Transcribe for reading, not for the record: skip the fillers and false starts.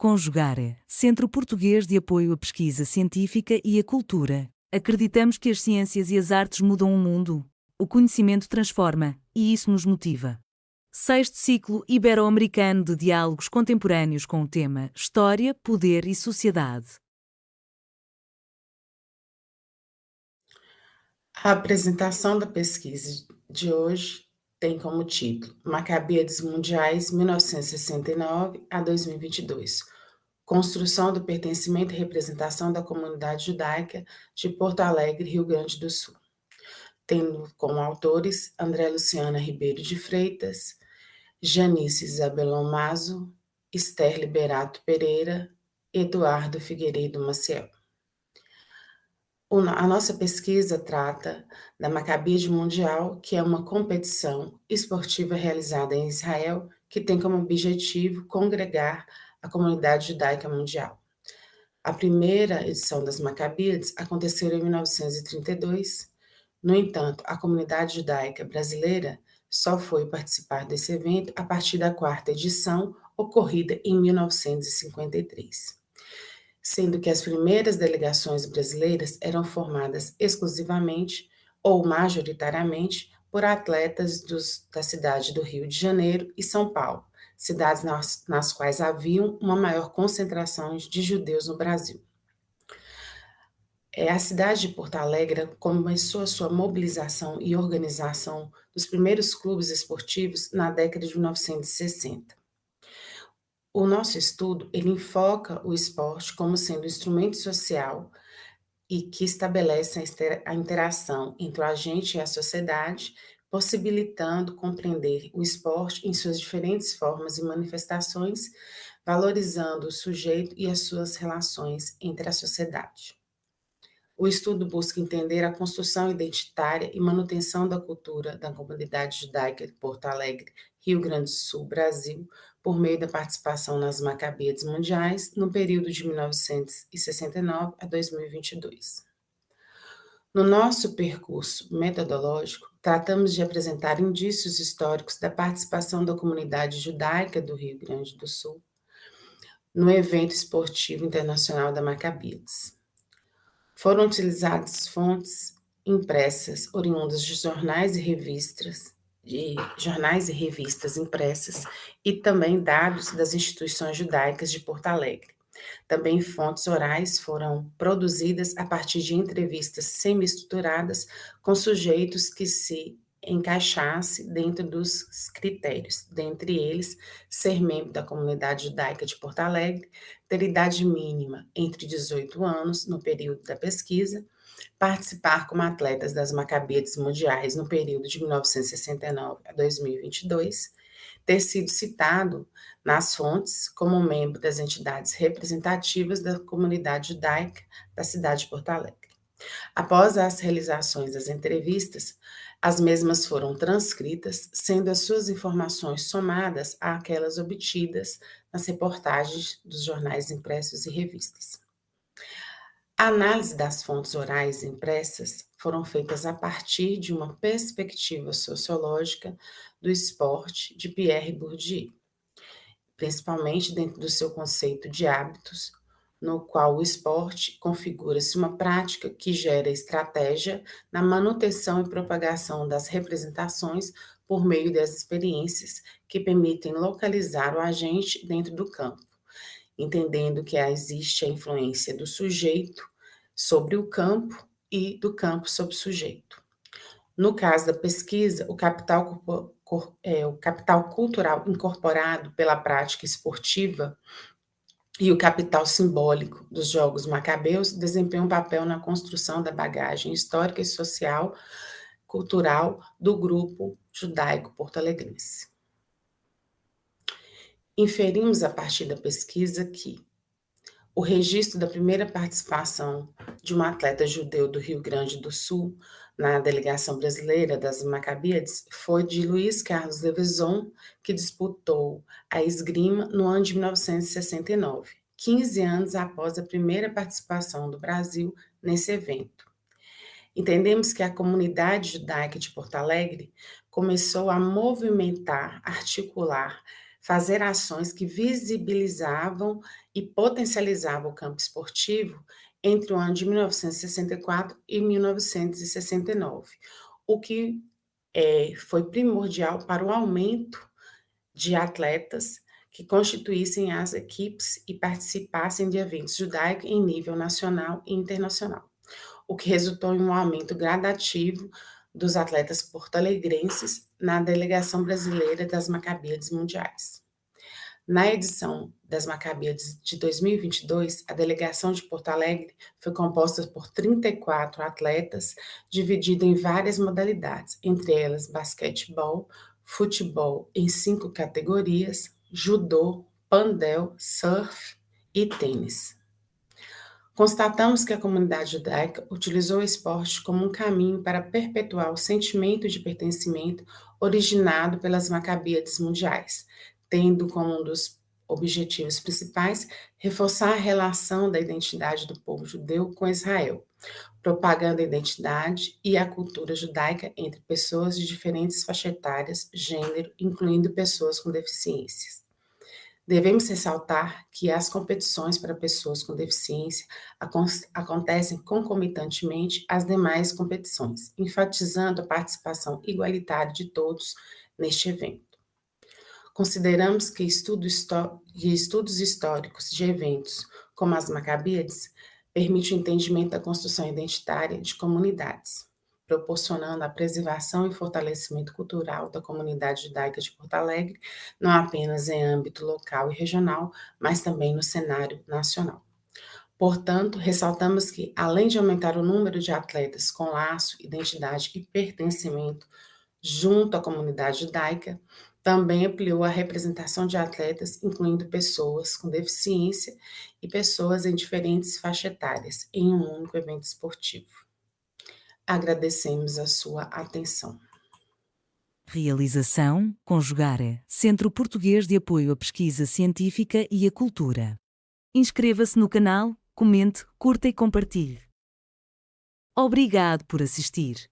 Conjugare, Centro Português de Apoio à Pesquisa Científica e à Cultura. Acreditamos que as ciências e as artes mudam o mundo. O conhecimento transforma, e isso nos motiva. Sexto ciclo ibero-americano de diálogos contemporâneos com o tema História, Poder e Sociedade. A apresentação da pesquisa de hoje tem como título Macabíades Mundiais 1969 a 2022. Construção do pertencimento e representação da comunidade judaica de Porto Alegre, Rio Grande do Sul. Tendo como autores André Luciana Ribeiro de Freitas, Janice Isabelon Mazo, Esther Liberato Pereira, Eduardo Figueiredo Maciel. A nossa pesquisa trata da Macabíade Mundial, que é uma competição esportiva realizada em Israel, que tem como objetivo congregar a comunidade judaica mundial. A primeira edição das Macabíades aconteceu em 1932. No entanto, a comunidade judaica brasileira só foi participar desse evento a partir da quarta edição, ocorrida em 1953. Sendo que as primeiras delegações brasileiras eram formadas exclusivamente ou majoritariamente por atletas da cidade do Rio de Janeiro e São Paulo, cidades nas quais haviam uma maior concentração de judeus no Brasil. A cidade de Porto Alegre começou a sua mobilização e organização dos primeiros clubes esportivos na década de 1960. O nosso estudo, ele enfoca o esporte como sendo um instrumento social e que estabelece a interação entre o agente e a sociedade, possibilitando compreender o esporte em suas diferentes formas e manifestações, valorizando o sujeito e as suas relações entre a sociedade. O estudo busca entender a construção identitária e manutenção da cultura da comunidade judaica de Porto Alegre, Rio Grande do Sul, Brasil, por meio da participação nas Macabíades Mundiais no período de 1969 a 2022. No nosso percurso metodológico, tratamos de apresentar indícios históricos da participação da comunidade judaica do Rio Grande do Sul no evento esportivo internacional da Macabíades. Foram utilizadas fontes impressas oriundas de jornais e revistas impressas e também dados das instituições judaicas de Porto Alegre. Também fontes orais foram produzidas a partir de entrevistas semi-estruturadas com sujeitos que se encaixasse dentro dos critérios, dentre eles, ser membro da comunidade judaica de Porto Alegre, ter idade mínima entre 18 anos no período da pesquisa, participar como atletas das Macabíades Mundiais no período de 1969 a 2022, ter sido citado nas fontes como membro das entidades representativas da comunidade judaica da cidade de Porto Alegre. Após as realizações das entrevistas, as mesmas foram transcritas, sendo as suas informações somadas àquelas obtidas nas reportagens dos jornais impressos e revistas. A análise das fontes orais impressas foram feitas a partir de uma perspectiva sociológica do esporte de Pierre Bourdieu, principalmente dentro do seu conceito de hábitos, no qual o esporte configura-se uma prática que gera estratégia na manutenção e propagação das representações por meio das experiências que permitem localizar o agente dentro do campo, entendendo que existe a influência do sujeito sobre o campo e do campo sobre o sujeito. No caso da pesquisa, o capital cultural incorporado pela prática esportiva e o capital simbólico dos Jogos Macabeus desempenham um papel na construção da bagagem histórica e social, cultural do grupo judaico porto-alegrense. Inferimos a partir da pesquisa que o registro da primeira participação de um atleta judeu do Rio Grande do Sul na delegação brasileira das Macabíades foi de Luiz Carlos Leveson, que disputou a esgrima no ano de 1969, 15 anos após a primeira participação do Brasil nesse evento. Entendemos que a comunidade judaica de Porto Alegre começou a movimentar, articular fazer ações que visibilizavam e potencializavam o campo esportivo entre o ano de 1964 e 1969, o que foi primordial para o aumento de atletas que constituíssem as equipes e participassem de eventos judaicos em nível nacional e internacional, o que resultou em um aumento gradativo dos atletas porto-alegrenses na delegação brasileira das Maccabiades Mundiais. Na edição das Maccabiades de 2022, a delegação de Porto Alegre foi composta por 34 atletas, dividida em várias modalidades, entre elas basquetebol, futebol em 5 categorias, judô, pandel, surf e tênis. Constatamos que a comunidade judaica utilizou o esporte como um caminho para perpetuar o sentimento de pertencimento originado pelas Macabíades mundiais, tendo como um dos objetivos principais reforçar a relação da identidade do povo judeu com Israel, propagando a identidade e a cultura judaica entre pessoas de diferentes faixas etárias, gênero, incluindo pessoas com deficiências. Devemos ressaltar que as competições para pessoas com deficiência acontecem concomitantemente às demais competições, enfatizando a participação igualitária de todos neste evento. Consideramos que estudos históricos de eventos como as Macabíades permitem o entendimento da construção identitária de comunidades, proporcionando a preservação e fortalecimento cultural da comunidade judaica de Porto Alegre, não apenas em âmbito local e regional, mas também no cenário nacional. Portanto, ressaltamos que, além de aumentar o número de atletas com laço, identidade e pertencimento junto à comunidade judaica, também ampliou a representação de atletas, incluindo pessoas com deficiência e pessoas em diferentes faixas etárias, em um único evento esportivo. Agradecemos a sua atenção. Realização, Conjugare, Centro Português de Apoio à Pesquisa Científica e à Cultura. Inscreva-se no canal, comente, curta e compartilhe. Obrigado por assistir.